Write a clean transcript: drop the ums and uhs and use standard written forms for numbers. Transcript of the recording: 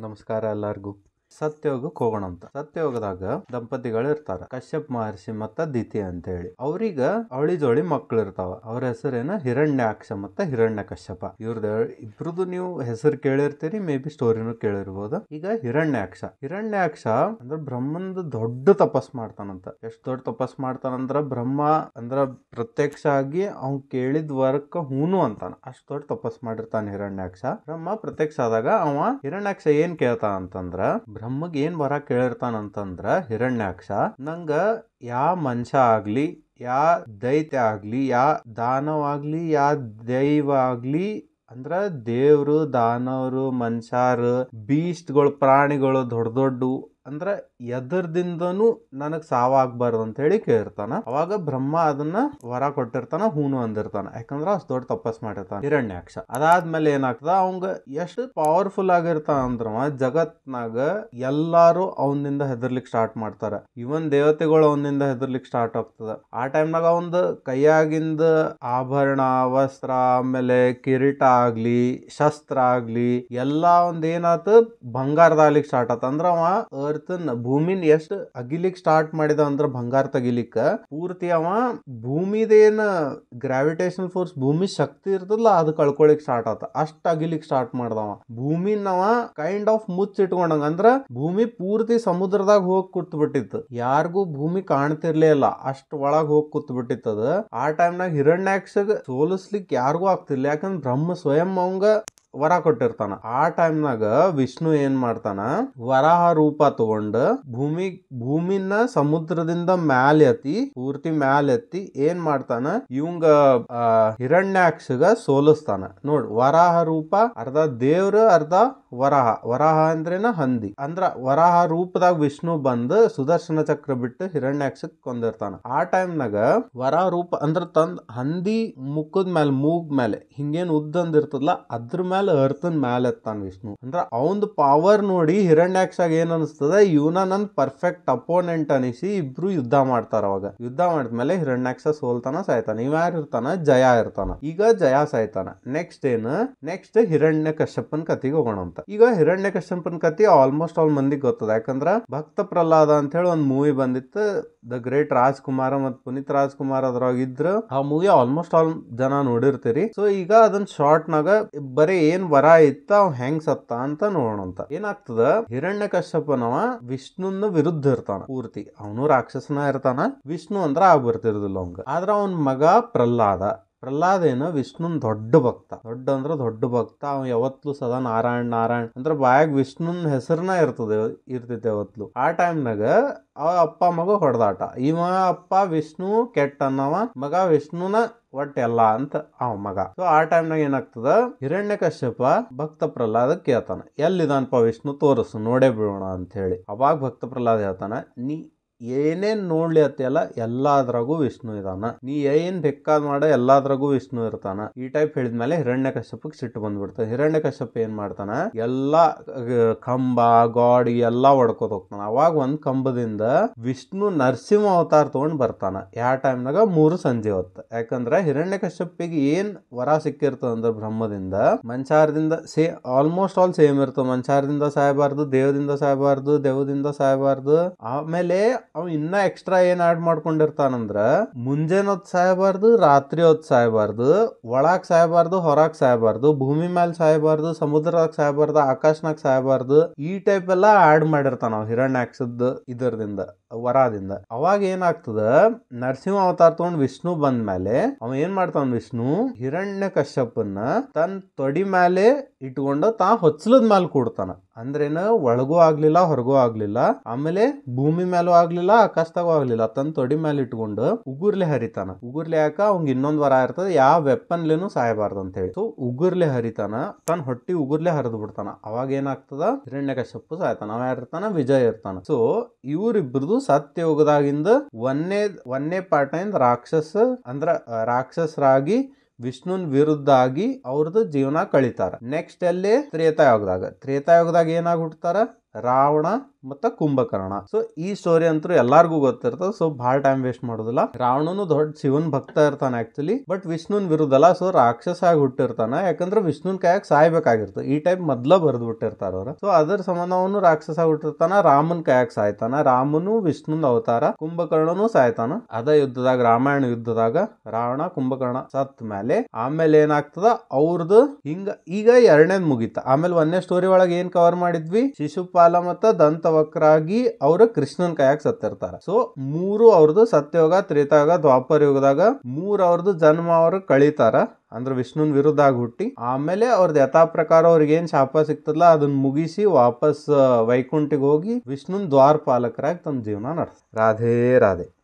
ನಮಸ್ಕಾರ ಎಲ್ಲರಿಗೂ. ಸತ್ಯಯೋಗಕ್ಕೆ ಹೋಗೋಣ ಅಂತ. ಸತ್ಯಯೋಗದಾಗ ದಂಪತಿಗಳು ಇರ್ತಾರ, ಕಶ್ಯಪ್ ಮಹರ್ಷಿ ಮತ್ತ ದಿತಿ ಅಂತ ಹೇಳಿ. ಅವ್ರೀಗ ಅವಳಿ ಜೋಳಿ ಮಕ್ಳು ಇರ್ತಾವ. ಅವ್ರ ಹೆಸರೇನ ಹಿರಣ್ಯಾಕ್ಷ ಮತ್ತ ಹಿರಣ್ಯ ಕಶ್ಯಪ. ಇವ್ರದ್ದು ಇಬ್ರದ್ದು ನೀವು ಹೆಸರು ಕೇಳಿರ್ತೀರಿ, ಮೇ ಬಿ ಸ್ಟೋರಿನೂ ಕೇಳಿರ್ಬೋದು. ಈಗ ಹಿರಣ್ಯಾಕ್ಷ ಅಂದ್ರ ಬ್ರಹ್ಮಂದು ದೊಡ್ಡ ತಪಸ್ ಮಾಡ್ತಾನಂತ. ಎಷ್ಟು ದೊಡ್ಡ ತಪಸ್ ಮಾಡ್ತಾನಂದ್ರ ಬ್ರಹ್ಮ ಅಂದ್ರ ಪ್ರತ್ಯಕ್ಷ ಆಗಿ ಅವ್ನ್ ಕೇಳಿದ ವರ್ಕ್ ಹೂನು ಅಂತಾನ. ಅಷ್ಟ್ ದೊಡ್ಡ ತಪಸ್ ಮಾಡಿರ್ತಾನ ಹಿರಣ್ಯಾಕ್ಷ. ಬ್ರಹ್ಮ ಪ್ರತ್ಯಕ್ಷ ಆದಾಗ ಅವ ಹಿರಣ್ಯಾಕ್ಷ ಏನ್ ಕೇಳ್ತಾನ ಅಂತಂದ್ರ, ಬ್ರಹ್ಮಗ್ ಏನ್ ಬರ ಕೇಳಿರ್ತಾನಂತಂದ್ರ ಹಿರಣ್ಯಾಕ್ಷ, ನಂಗ ಯಾ ಮನುಷ್ಯ ಆಗ್ಲಿ, ಯಾ ದೈತ್ಯ ಆಗ್ಲಿ, ಯಾ ದಾನವಾಗ್ಲಿ, ಯಾ ದೈವ ಆಗ್ಲಿ, ಅಂದ್ರ ದೇವ್ರು, ದಾನವರು, ಮನುಷ್ಯರು, ಬೀಸ್ಟ್ಗಳು, ಪ್ರಾಣಿಗಳು, ದೊಡ್ಡ ಅಂದ್ರ ಎದರ್ದಿಂದನೂ ನನಗ್ ಸಾವಾಗ್ಬಾರ್ದು ಅಂತ ಹೇಳಿ ಕೇಳಿರ್ತಾನ. ಅವಾಗ ಬ್ರಹ್ಮ ಅದನ್ನ ವರ ಕೊಟ್ಟಿರ್ತಾನ, ಹೂನು ಅಂದಿರ್ತಾನ. ಯಾಕಂದ್ರ ಅಷ್ಟ್ ದೊಡ್ಡ ತಪಸ್ ಮಾಡಿರ್ತಾನ ಹಿರಣ್ಯಾಕ್ಷ. ಅದಾದ್ಮೇಲೆ ಏನಾಗ್ತದ, ಅವಂಗ ಎಷ್ಟು ಪವರ್ಫುಲ್ ಆಗಿರ್ತಾನ ಅಂದ್ರ ಜಗತ್ನಾಗ ಎಲ್ಲಾರು ಅವನಿಂದ ಹೆದರ್ಲಿಕ್ ಸ್ಟಾರ್ಟ್ ಮಾಡ್ತಾರ. ಇವನ್ ದೇವತೆಗಳು ಅವನಿಂದ ಹೆದರ್ಲಿಕ್ ಸ್ಟಾರ್ಟ್ ಆಗ್ತದ. ಆ ಟೈಮ್ನಾಗ ಅವಂದ ಕೈಯಾಗಿಂದ ಆಭರಣ, ವಸ್ತ್ರ, ಆಮೇಲೆ ಕಿರೀಟ ಆಗ್ಲಿ, ಶಸ್ತ್ರ ಆಗ್ಲಿ, ಎಲ್ಲಾ ಒಂದ್ ಏನಾತ ಬಂಗಾರದಾಗ್ಲಿಕ್ ಸ್ಟಾರ್ಟ್ ಆತ. ಅಂದ್ರ ಅವ ಭೂಮಿನ್ ಎಷ್ಟ್ ಅಗಿಲಿಕ್ ಸ್ಟಾರ್ಟ್ ಮಾಡಿದ ಅಂದ್ರ ಬಂಗಾರ ತಗಿಲಿಕ್ಕ ಪೂರ್ತಿ ಅವ ಭೂಮಿದೇನ ಗ್ರಾವಿಟೇಷನಲ್ ಫೋರ್ಸ್, ಭೂಮಿ ಶಕ್ತಿ ಇರ್ತದಲ್ಲ, ಅದು ಕಳ್ಕೊಳಿಕ್ ಸ್ಟಾರ್ಟ್ ಆತ. ಅಷ್ಟ್ ಅಗಿಲಿಕ್ ಸ್ಟಾರ್ಟ್ ಮಾಡ್ದವ. ಭೂಮಿನ ಅವ ಕೈಂಡ್ ಆಫ್ ಮುಚ್ಚಿಟ್ಕೊಂಡಂಗ. ಅಂದ್ರ ಭೂಮಿ ಪೂರ್ತಿ ಸಮುದ್ರದಾಗ ಹೋಗಿ ಕೂತ್ ಬಿಟ್ಟಿತ್ತು. ಯಾರಿಗೂ ಭೂಮಿ ಕಾಣ್ತಿರ್ಲೇ ಇಲ್ಲ, ಅಷ್ಟ್ ಒಳಗ್ ಹೋಗಿ ಕೂತ್ ಬಿಟ್ಟಿತ್ತದ. ಆ ಟೈಮ್ನಾಗ ಹಿರಣ್ಯಾಕ್ಷಗ್ ಸೋಲಿಸ್ಲಿಕ್ ಯಾರಿಗೂ ಆಗ್ತಿರ್ಲಿಲ್ಲ. ಯಾಕಂದ್ರ ಬ್ರಹ್ಮ ಸ್ವಯಂ ಅವಂಗ ವರ ಕೊಟ್ಟಿರ್ತಾನ. ಆ ಟೈಮ್ನಾಗ ವಿಷ್ಣು ಏನ್ ಮಾಡ್ತಾನ, ವರಾಹ ರೂಪ ತಗೊಂಡ ಭೂಮಿನ ಸಮುದ್ರದಿಂದ ಪೂರ್ತಿ ಮ್ಯಾಲ ಎತ್ತಿ ಏನ್ ಮಾಡ್ತಾನ, ಇವಂಗ ಹಿರಣ್ಯಾಕ್ಷಗ ಸೋಲಿಸ್ತಾನ. ನೋಡ್, ವರಾಹ ರೂಪ ಅರ್ಧ ದೇವ್ರ, ಅರ್ಧ ವರಾಹ ಅಂದ್ರೇನ ಹಂದಿ. ಅಂದ್ರ ವರಾಹ ರೂಪದಾಗ ವಿಷ್ಣು ಬಂದ್ ಸುದರ್ಶನ ಚಕ್ರ ಬಿಟ್ಟು ಹಿರಣ್ಯಾಕ್ಷಕ್ ಕೊಂದಿರ್ತಾನ. ಆ ಟೈಮ್ನಾಗ ವರಾಹ ರೂಪ ಅಂದ್ರ ತಂದ್ ಹಂದಿ ಮುಖದ ಮೇಲೆ, ಮೂಗ್ ಮೇಲೆ ಹಿಂಗೇನ್ ಉದ್ದಂದಿರ್ತದಲ್ಲ, ಅದ್ರ ಮೇಲೆ ಅರ್ಥನ್ ಮ್ಯಾಲ ಎತ್ತಾನ ವಿಷ್ಣು. ಅಂದ್ರ ಅವಂದ್ ಪವರ್ ನೋಡಿ ಹಿರಣ್ಯಾಕ್ಷಾಗ ಏನ್ ಅನಿಸ್ತದ, ಇವನ ನನ್ ಪರ್ಫೆಕ್ಟ್ ಅಪೋನೆಂಟ್ ಅನಿಸಿ ಇಬ್ರು ಯುದ್ಧ ಮಾಡ್ತಾರ. ಅವಾಗ ಯುದ್ಧ ಮಾಡಿದ್ಮೇಲೆ ಹಿರಣ್ಯಾಕ್ಷ ಸೋಲ್ತಾನ, ಸಾಯ್ತಾನ. ಇವ ಯಾರು ಇರ್ತಾನ, ಜಯ ಇರ್ತಾನ. ಈಗ ಜಯ ಸಾಯ್ತಾನ. ನೆಕ್ಸ್ಟ್ ಹಿರಣ್ಯ ಕಶ್ಯಪನ್ ಕತಿಗೆ ಹೋಗೋಣ ಅಂತ. ಈಗ ಹಿರಣ್ಯ ಕಶ್ಯಪನ್ ಕತಿ ಆಲ್ಮೋಸ್ಟ್ ಆಲ್ ಮಂದಿಗೆ ಗೊತ್ತದ. ಯಾಕಂದ್ರ ಭಕ್ತ ಪ್ರಹ್ಲಾದ ಅಂತ ಹೇಳಿ ಒಂದ್ ಮೂವಿ ಬಂದಿತ್ತು. ದ ಗ್ರೇಟ್ ರಾಜ್ಕುಮಾರ ಮತ್ತು ಪುನೀತ್ ರಾಜ್ಕುಮಾರ್ ಅದ್ರಾಗ ಇದ್ರ. ಆ ಮೂವಿ ಆಲ್ಮೋಸ್ಟ್ ಆಲ್ ಜನ ನೋಡಿರ್ತೀರಿ. ಸೊ ಈಗ ಅದನ್ನ ಶಾರ್ಟ್ ನಾಗ ಬರೀ ಏನ್ ವರ ಇತ್ತ, ಅವ್ ಹೆಂಗ್ ಸತ್ತ ಅಂತ ನೋಡೋಣ ಅಂತ. ಏನಾಗ್ತದ, ಹಿರಣ್ಯ ಕಶ್ಯಪನವ ವಿಷ್ಣುನ ವಿರುದ್ಧ ಇರ್ತಾನ ಪೂರ್ತಿ. ಅವನು ರಾಕ್ಷಸನ ಇರ್ತಾನ. ವಿಷ್ಣು ಅಂದ್ರ ಆಗ್ಬರ್ತಿರೋದಿಲ್ಲ ಅವಂಗ. ಆದ್ರ ಅವನ್ ಮಗ ಪ್ರಹ್ಲಾದ ಏನ ವಿಷ್ಣುನ್ ದೊಡ್ಡ ಭಕ್ತ. ಅವ ಯಾವತ್ಲು ಸದಾ ನಾರಾಯಣ್ ಅಂದ್ರ ಬಾಯಾಗ ವಿಷ್ಣುನ್ ಹೆಸರನ್ನ ಇರ್ತೈತೆ ಯಾವತ್ಲು. ಆ ಟೈಮ್ನಾಗ ಅವ ಅಪ್ಪ ಮಗ ಹೊಡೆದಾಟ. ಇವ ಅಪ್ಪ ವಿಷ್ಣು ಕೆಟ್ಟ ಅನ್ನವ, ಮಗ ವಿಷ್ಣುನ ಒಟ್ಟ ಎಲ್ಲ ಅಂತ ಅವ ಮಗ. ಸೊ ಆ ಟೈಮ್ನಾಗ ಏನಾಗ್ತದ, ಹಿರಣ್ಯ ಕಶ್ಯಪ ಭಕ್ತ ಪ್ರಹ್ಲಾದ ಕೇಳ್ತಾನ, ಎಲ್ಲಿದಾನಪ್ಪ ವಿಷ್ಣು, ತೋರಿಸು, ನೋಡೇ ಬಿಡೋಣ ಅಂತ ಹೇಳಿ. ಅವಾಗ ಭಕ್ತ ಪ್ರಹ್ಲಾದ ಹೇಳ್ತಾನ, ನೀ ಏನೇನ್ ನೋಡ್ಲಿ ಅತ್ತಿಯಲ್ಲ, ಎಲ್ಲಾದ್ರಾಗೂ ವಿಷ್ಣು ಇದಾನ. ನೀ ಏನ್ ಬೇಕಾದ್ ಮಾಡ, ಎಲ್ಲಾದ್ರಾಗೂ ವಿಷ್ಣು ಇರ್ತಾನ. ಈ ಟೈಪ್ ಹೇಳಿದ್ಮೇಲೆ ಹಿರಣ್ಯ ಕಶ್ಯಪಕ್ ಸಿಟ್ಟು ಬಂದ್ಬಿಡ್ತಾನೆ. ಹಿರಣ್ಯ ಕಶ್ಯಪ ಏನ್ ಮಾಡ್ತಾನ, ಎಲ್ಲಾ ಕಂಬ ಗಾಡಿ ಎಲ್ಲಾ ಹೊಡ್ಕೋತ ಹೋಗ್ತಾನ. ಅವಾಗ ಒಂದ್ ಕಂಬದಿಂದ ವಿಷ್ಣು ನರಸಿಂಹ ಅವತಾರ ತಗೊಂಡ್ ಬರ್ತಾನ. ಯಾವ ಟೈಮ್ನಾಗ, 3 ಸಂಜೆ ಹೊತ್ತು. ಯಾಕಂದ್ರ ಹಿರಣ್ಯ ಕಶ್ಯಪಿಗೆ ಏನ್ ವರ ಸಿಕ್ಕಿರ್ತದ ಅಂದ್ರ ಬ್ರಹ್ಮದಿಂದ, ಮನುಷ್ಯರಿಂದ ಆಲ್ಮೋಸ್ಟ್ ಆಲ್ ಸೇಮ್ ಇರ್ತದ. ಮನುಷ್ಯರಿಂದ ಸಾಯಬಾರ್ದು, ದೇವದಿಂದ ಸಾಯಬಾರ್ದು, ದೆವ್ವದಿಂದ ಸಾಯಬಾರ್ದು. ಆಮೇಲೆ ಅವ್ ಇನ್ನ ಎಕ್ಸ್ಟ್ರಾ ಏನ್ ಆಡ್ ಮಾಡ್ಕೊಂಡಿರ್ತಾನಂದ್ರ, ಮುಂಜಾನೆ ಹೊತ್ತು ಸಾಯಬಾರ್ದು, ರಾತ್ರಿ ಹೊತ್ತು ಸಾಯಬಾರ್ದು, ಒಳಗ್ ಸಾಯಬಾರ್ದು, ಹೊರಗ್ ಸಾಯಬಾರ್ದು, ಭೂಮಿ ಮೇಲೆ ಸಾಯಬಾರ್ದು, ಸಮುದ್ರದಾಗ ಸಾಯಬಾರ್ದು, ಆಕಾಶನಾಗ ಸಾಯಬಾರ್ದು. ಈ ಟೈಪ್ ಎಲ್ಲಾ ಆಡ್ ಮಾಡಿರ್ತಾನ ಅವ್ ಹಿರಣ್ಯಾಕ್ಷದ ಇದರದಿಂದ, ವರದಿಂದ. ಅವಾಗ ಏನಾಗ್ತದ, ನರಸಿಂಹ ಅವತಾರ ತಗೊಂಡ್ ವಿಷ್ಣು ಬಂದ್ಮೇಲೆ ಅವ ಏನ್ ಮಾಡ್ತಾನ, ವಿಷ್ಣು ಹಿರಣ್ಯ ಕಶ್ಯಪನ್ನ ತನ್ ತೊಡಿ ಮೇಲೆ ಇಟ್ಕೊಂಡು ತಾ ಹೊಚ್ಚಲದ ಮೇಲೆ ಕೂಡ್ತಾನ. ಅಂದ್ರೇನ, ಒಳಗೂ ಆಗ್ಲಿಲ್ಲ, ಹೊರಗೂ ಆಗ್ಲಿಲ್ಲ, ಆಮೇಲೆ ಭೂಮಿ ಮೇಲೂ ಆಗ್ಲಿಲ್ಲ, ಆಕಾಶದಾಗೂ ಆಗ್ಲಿಲ್ಲ. ತನ್ನ ತೊಡಿ ಮೇಲೆ ಇಟ್ಕೊಂಡು ಉಗುರ್ಲೆ ಹರಿತಾನ. ಉಗುರ್ಲೆ ಯಾಕ, ಅವಂಗ ಇನ್ನೊಂದ್ ವರ ಇರ್ತದ, ಯಾವ ವೆಪನ್ಲೇನು ಸಾಯಬಾರ್ದು ಅಂತ ಹೇಳಿ. ಸೊ ಉಗುರ್ಲೆ ಹರಿತಾನ, ತನ್ನ ಹೊಟ್ಟಿ ಉಗುರ್ಲೆ ಹರಿದು ಬಿಡ್ತಾನ. ಅವಾಗ ಏನಾಗ್ತದ, ಹಿರಣ್ಯ ಕಶ್ಯಪ ಸಾಯ್ತಾನ. ಅವ ಯಾರಿರ್ತಾನ, ವಿಜಯ್ ಇರ್ತಾನ. ಸೊ ಇವ್ರಿಬ್ರದು ಸತ್ಯಯುಗದಾಗಿಂದ ಒಂದೇ ಪಾರ್ಟ್ ರಾಕ್ಷಸರಾಗಿ ವಿಷ್ಣುನ್ ವಿರುದ್ಧ ಆಗಿ ಅವ್ರದ್ದು ಜೀವನ ಕಳೀತಾರ. ನೆಕ್ಸ್ಟ್ ಅಲ್ಲಿ ತ್ರೇತಾಯುಗದಾಗ ಏನಾಗಿ ಹುಟ್ಟತಾರ, ರಾವಣ ಮತ್ತ ಕುಂಭಕರ್ಣ. ಸೊ ಈ ಸ್ಟೋರಿ ಅಂತೂ ಎಲ್ಲಾರ್ಗೂ ಗೊತ್ತಿರ್ತದ. ಸೊ ಬಹಳ ಟೈಮ್ ವೇಸ್ಟ್ ಮಾಡೋದಿಲ್ಲ. ರಾವಣನು ದೊಡ್ಡ ಶಿವನ್ ಭಕ್ತ ಇರ್ತಾನ ಆಕ್ಚುಲಿ, ಬಟ್ ವಿಷ್ಣುನ್ ವಿರುದ್ಧಲ್ಲ. ಸೊ ರಾಕ್ಷಸ ಆಗಿ ಹುಟ್ಟಿರ್ತಾನ, ಯಾಕಂದ್ರೆ ವಿಷ್ಣುನ್ ಕೈಯಾಗ ಸಾಯ್ಬೇಕಾಗಿರ್ತದೆ. ಈ ಟೈಪ್ ಮೊದ್ಲ ಬರೆದು ಬಿಟ್ಟಿರ್ತಾರ ಅವ್ರ. ಸೊ ಅದ್ರ ಸಂಬಂಧ ಅವನು ರಾಕ್ಷಸ ಹುಟ್ಟಿರ್ತಾನ, ರಾಮನ್ ಕೈಯಾಗ ಸಾಯ್ತಾನ. ರಾಮನು ವಿಷ್ಣುನ್ ಅವತಾರ, ಕುಂಭಕರ್ಣನು ಸಾಯ್ತಾನ. ಅದ ಯುದ್ಧದಾಗ, ರಾಮಾಯಣ ಯುದ್ಧದಾಗ ರಾವಣ ಕುಂಭಕರ್ಣ ಸತ್ ಮೇಲೆ ಆಮೇಲೆ ಏನಾಗ್ತದ ಅವ್ರದ್ದು ಹಿಂಗ. ಈಗ ಎರಡನೇದ್ ಮುಗಿತ. ಆಮೇಲೆ ಒಂದೇ ಸ್ಟೋರಿ ಒಳಗೆ ಏನ್ ಕವರ್ ಮಾಡಿದ್ವಿ, ಶಿಶುಪಾಲ ಮತ್ತ ದಂತವಕ್ರಾಗಿ ಅವ್ರ ಕೃಷ್ಣನ್ ಕೈಯಾಗ ಸತ್ತಿರ್ತಾರ. ಸೊ ಮೂರು ಅವ್ರದ್ದು ಸತ್ಯಯುಗ, ತ್ರೇತಾಯುಗ, ದ್ವಾಪರ ಯುಗದಾಗ ಅವ್ರದ್ದು ಜನ್ಮ ಅವ್ರ ಕಳೀತಾರ. ಅಂದ್ರೆ ವಿಷ್ಣುನ್ ವಿರುದ್ಧ ಆಗಿ ಹುಟ್ಟಿ ಆಮೇಲೆ ಅವ್ರದ್ದು ಯಥಾ ಪ್ರಕಾರ ಅವ್ರಿಗೆ ಏನ್ ಶಾಪ ಸಿಗ್ತದಲ್ಲ ಅದನ್ನ ಮುಗಿಸಿ ವಾಪಸ್ ವೈಕುಂಠಿಗೆ ಹೋಗಿ ವಿಷ್ಣುನ್ ದ್ವಾರಪಾಲಕರಾಗಿ ತಮ್ಮ ಜೀವನ ನಡೆಸ್ತಾರೆ. ರಾಧೇ ರಾಧೆ.